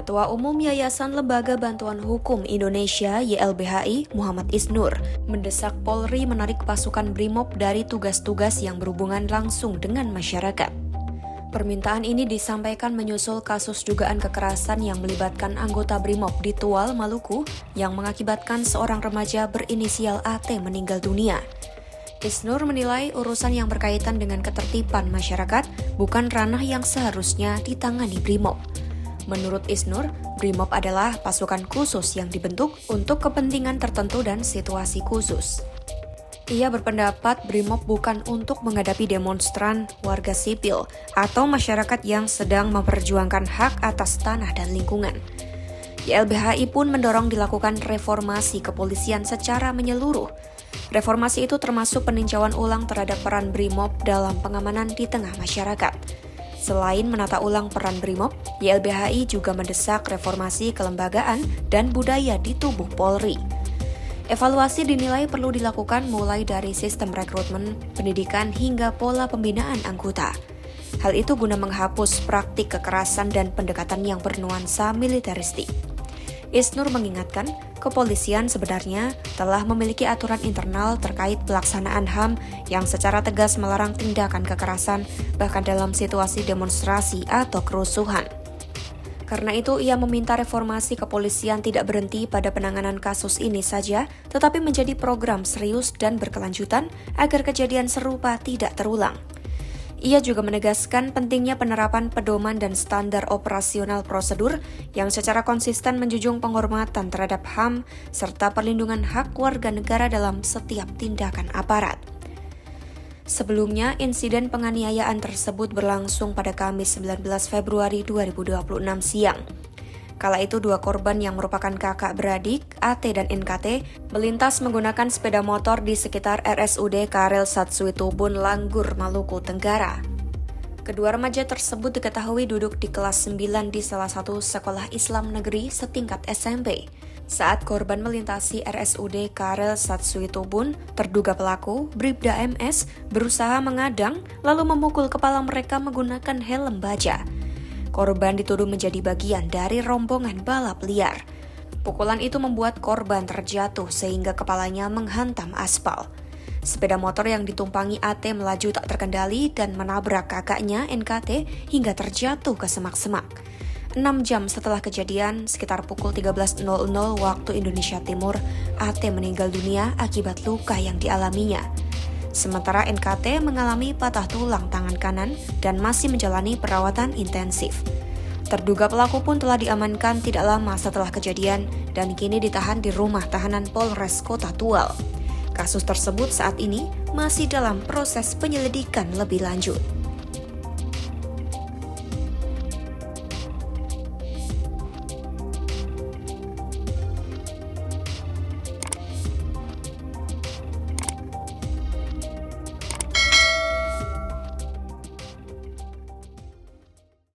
Ketua Umum Yayasan Lembaga Bantuan Hukum Indonesia YLBHI, Muhammad Isnur, mendesak Polri menarik pasukan BRIMOB dari tugas-tugas yang berhubungan langsung dengan masyarakat. Permintaan ini disampaikan menyusul kasus dugaan kekerasan yang melibatkan anggota BRIMOB di Tual, Maluku, yang mengakibatkan seorang remaja berinisial AT meninggal dunia. Isnur menilai urusan yang berkaitan dengan ketertiban masyarakat bukan ranah yang seharusnya ditangani BRIMOB. Menurut Isnur, BRIMOB adalah pasukan khusus yang dibentuk untuk kepentingan tertentu dan situasi khusus. Ia berpendapat BRIMOB bukan untuk menghadapi demonstran, warga sipil, atau masyarakat yang sedang memperjuangkan hak atas tanah dan lingkungan. YLBHI pun mendorong dilakukan reformasi kepolisian secara menyeluruh. Reformasi itu termasuk peninjauan ulang terhadap peran BRIMOB dalam pengamanan di tengah masyarakat. Selain menata ulang peran BRIMOB, YLBHI juga mendesak reformasi kelembagaan dan budaya di tubuh Polri. Evaluasi dinilai perlu dilakukan mulai dari sistem rekrutmen, pendidikan hingga pola pembinaan anggota. Hal itu guna menghapus praktik kekerasan dan pendekatan yang bernuansa militeristik. Isnur mengingatkan, kepolisian sebenarnya telah memiliki aturan internal terkait pelaksanaan HAM yang secara tegas melarang tindakan kekerasan, bahkan dalam situasi demonstrasi atau kerusuhan. Karena itu, ia meminta reformasi kepolisian tidak berhenti pada penanganan kasus ini saja, tetapi menjadi program serius dan berkelanjutan agar kejadian serupa tidak terulang. Ia juga menegaskan pentingnya penerapan pedoman dan standar operasional prosedur yang secara konsisten menjunjung penghormatan terhadap HAM serta perlindungan hak warga negara dalam setiap tindakan aparat. Sebelumnya, insiden penganiayaan tersebut berlangsung pada Kamis 19 Februari 2026 siang. Kala itu dua korban yang merupakan kakak beradik, AT dan NKT, melintas menggunakan sepeda motor di sekitar RSUD Karel Satsuitubun, Langgur, Maluku Tenggara. Kedua remaja tersebut diketahui duduk di kelas 9 di salah satu sekolah Islam negeri setingkat SMP. Saat korban melintasi RSUD Karel Satsuitubun, terduga pelaku, Bribda MS, berusaha mengadang lalu memukul kepala mereka menggunakan helm baja. Korban dituduh menjadi bagian dari rombongan balap liar. Pukulan itu membuat korban terjatuh sehingga kepalanya menghantam aspal. Sepeda motor yang ditumpangi AT melaju tak terkendali dan menabrak kakaknya NKT hingga terjatuh ke semak-semak. 6 jam setelah kejadian, sekitar pukul 13.00 waktu Indonesia Timur, AT meninggal dunia akibat luka yang dialaminya. Sementara NKT mengalami patah tulang tangan kanan dan masih menjalani perawatan intensif. Terduga pelaku pun telah diamankan tidak lama setelah kejadian dan kini ditahan di rumah tahanan Polres Kota Tual. Kasus tersebut saat ini masih dalam proses penyelidikan lebih lanjut.